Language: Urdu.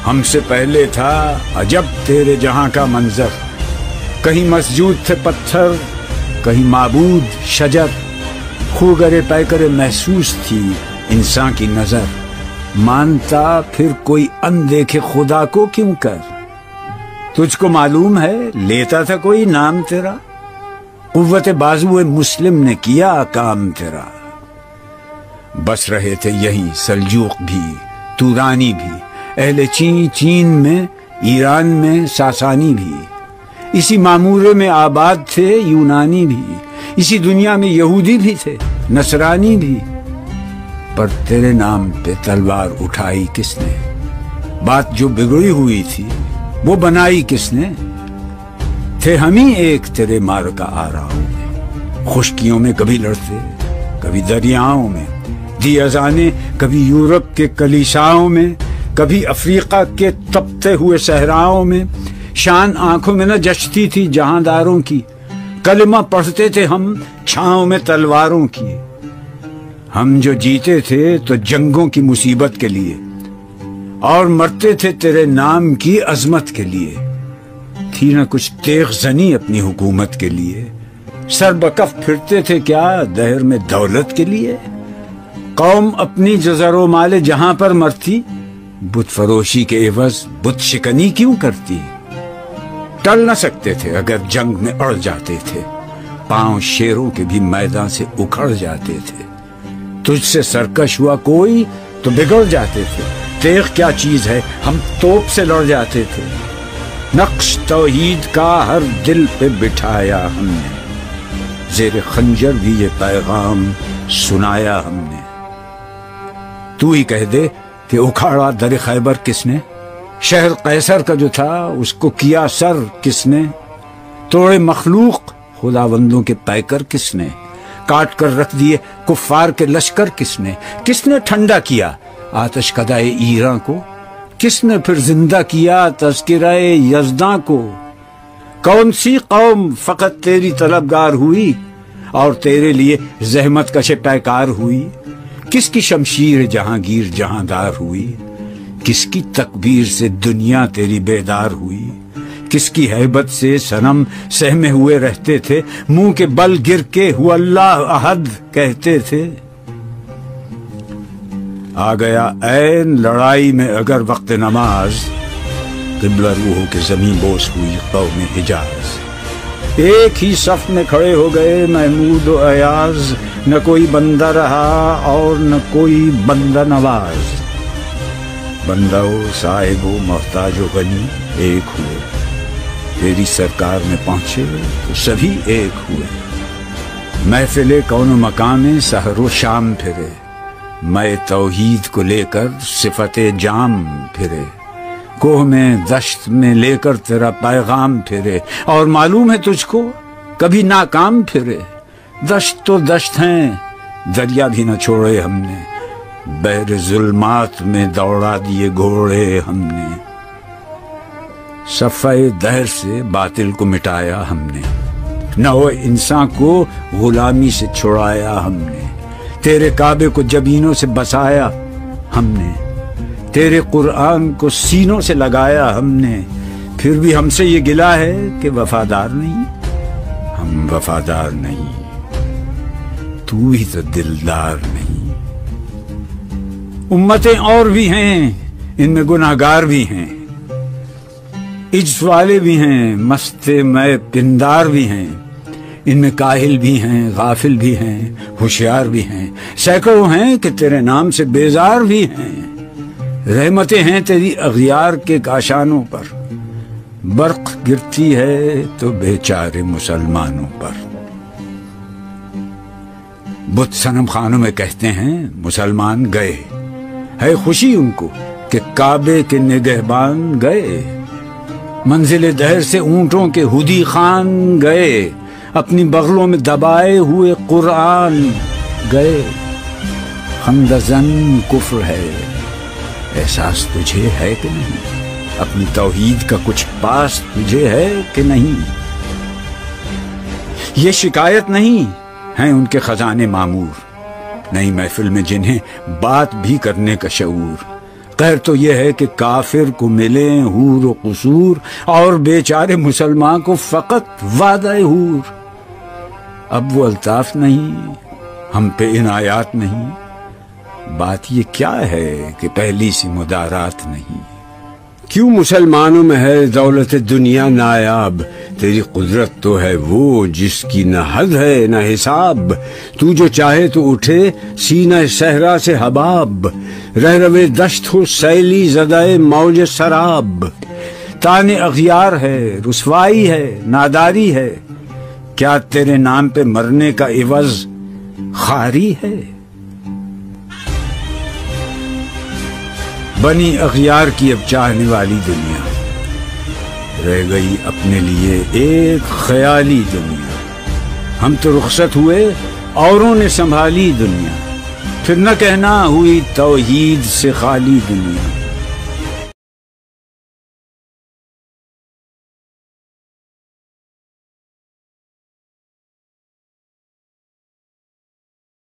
ہم سے پہلے تھا عجب تیرے جہاں کا منظر، کہیں مسجود تھے پتھر، کہیں معبود شجر، خوگرے پیکرے محسوس تھی انسان کی نظر، مانتا پھر کوئی اندیکھے خدا کو کیوں کر؟ تجھ کو معلوم ہے لیتا تھا کوئی نام تیرا، قوت بازو مسلم نے کیا کام تیرا۔ بس رہے تھے یہی سلجوق بھی، تورانی بھی، اہل چین میں، ایران میں ساسانی بھی، اسی معمورے میں آباد تھے یونانی بھی، اسی دنیا میں یہودی بھی تھے نصرانی بھی، پر تیرے نام پہ تلوار اٹھائی کس نے؟ بات جو بگڑی ہوئی تھی وہ بنائی کس نے؟ تھے ہم ہی ایک تیرے مارکا آراؤں میں، خشکیوں میں کبھی لڑتے کبھی دریاؤں میں، دی اذانیں کبھی یورپ کے کلیساؤں میں، کبھی افریقہ کے تپتے ہوئے صحراؤں میں، شان آنکھوں میں نہ جچتی تھی جہانداروں کی، کلمہ پڑھتے تھے ہم چھاؤں میں تلواروں کی۔ ہم جو جیتے تھے تو جنگوں کی مصیبت کے لیے، اور مرتے تھے تیرے نام کی عظمت کے لیے، تھی نہ کچھ تیغ زنی اپنی حکومت کے لیے، سر بکف پھرتے تھے کیا دہر میں دولت کے لیے؟ قوم اپنی جزر و مال جہاں پر مرتی، بت فروشی کے عوض بت شکنی کیوں کرتی؟ ٹل نہ سکتے تھے اگر جنگ میں اڑ جاتے تھے، پاؤں شیروں کے بھی میدان سے اکھڑ جاتے تھے، تجھ سے سرکش ہوا کوئی تو بگڑ جاتے تھے، تیغ کیا چیز ہے ہم توپ سے لڑ جاتے تھے، نقش توحید کا ہر دل پہ بٹھایا ہم نے، زیر خنجر بھی یہ پیغام سنایا ہم نے۔ تو ہی کہہ دے کہ اکھاڑا در خیبر کس نے، شہر قیصر کا جو تھا اس کو کیا سر کس نے، توڑے مخلوق خداوندوں کے پیکر کس نے، کاٹ کر رکھ دیے کفار کے لشکر کس نے ٹھنڈا کیا آتش کدائے ایراں کو، کس نے پھر زندہ کیا تذکرہ یزداں کو؟ کون سی قوم فقط تیری طلبگار ہوئی اور تیرے لیے زحمت کش پیکار ہوئی؟ کس کی شمشیر جہانگیر جہاندار ہوئی؟ کس کی تکبیر سے دنیا تیری بیدار ہوئی؟ کس کی ہیبت سے صنم سہمے ہوئے رہتے تھے، منہ کے بل گر کے ہو اللہ احد کہتے تھے؟ آ گیا عین لڑائی میں اگر وقت نماز، قبلہ روحوں کے زمین بوس ہوئی قوم حجاز، ایک ہی صف میں کھڑے ہو گئے محمود و ایاز، نہ کوئی بندہ رہا اور نہ کوئی بندہ نواز، بندہ و صاحب و محتاج و غنی ایک ہوئے، تیری سرکار میں پہنچے تو سبھی ایک ہوئے، محفل کون و مقام میں سحر و شام پھرے، میں توحید کو لے کر صفت جام پھرے، کوہ میں دشت میں لے کر تیرا پیغام پھرے، اور معلوم ہے تجھ کو کبھی ناکام پھرے، دشت تو دشت ہیں دریا بھی نہ چھوڑے ہم نے، بحر ظلمات میں دوڑا دیے گھوڑے ہم نے، صفحہ دہر سے باطل کو مٹایا ہم نے، نو انسان کو غلامی سے چھڑایا ہم نے، تیرے کعبے کو جبینوں سے بسایا ہم نے، تیرے قرآن کو سینوں سے لگایا ہم نے، پھر بھی ہم سے یہ گلہ ہے کہ وفادار نہیں، ہم وفادار نہیں، تو ہی تو دلدار نہیں۔ امتیں اور بھی ہیں ان میں گناہگار بھی ہیں، عجز والے بھی ہیں مست میں پندار بھی ہیں، ان میں کاہل بھی ہیں غافل بھی ہیں ہوشیار بھی ہیں، سینکڑوں ہیں کہ تیرے نام سے بیزار بھی ہیں، رحمتیں ہیں تیری اغیار کے کاشانوں پر، برق گرتی ہے تو بیچارے مسلمانوں پر۔ بت صنم خانوں میں کہتے ہیں مسلمان گئے، ہے خوشی ان کو کہ کعبے کے نگہبان گئے، منزل دہر سے اونٹوں کے ہدی خان گئے، اپنی بغلوں میں دبائے ہوئے قرآن گئے، خندزن کفر ہے احساس تجھے ہے کہ نہیں، اپنی توحید کا کچھ پاس تجھے ہے کہ نہیں؟ یہ شکایت نہیں ہیں ان کے خزانے معمور، نئی محفل میں جنہیں بات بھی کرنے کا شعور، خیر تو یہ ہے کہ کافر کو ملیں حور و قصور اور بیچارے مسلمان کو فقط وعدہ حور۔ اب وہ الطاف نہیں، ہم پہ عنایات نہیں، بات یہ کیا ہے کہ پہلی سی مدارات نہیں۔ کیوں مسلمانوں میں ہے دولت دنیا نایاب، تیری قدرت تو ہے وہ جس کی نہ حد ہے نہ حساب، تو جو چاہے تو اٹھے سینہ صحرا سے حباب، رہ روے دشت ہو سیلی زدائے موج سراب۔ تانے اغیار ہے، رسوائی ہے، ناداری ہے، کیا تیرے نام پہ مرنے کا عوض خاری ہے؟ بنی اغیار کی اب چاہنے والی دنیا، رہ گئی اپنے لیے ایک خیالی دنیا۔ ہم تو رخصت ہوئے، اوروں نے سنبھالی دنیا، پھر نہ کہنا ہوئی توحید سے خالی دنیا۔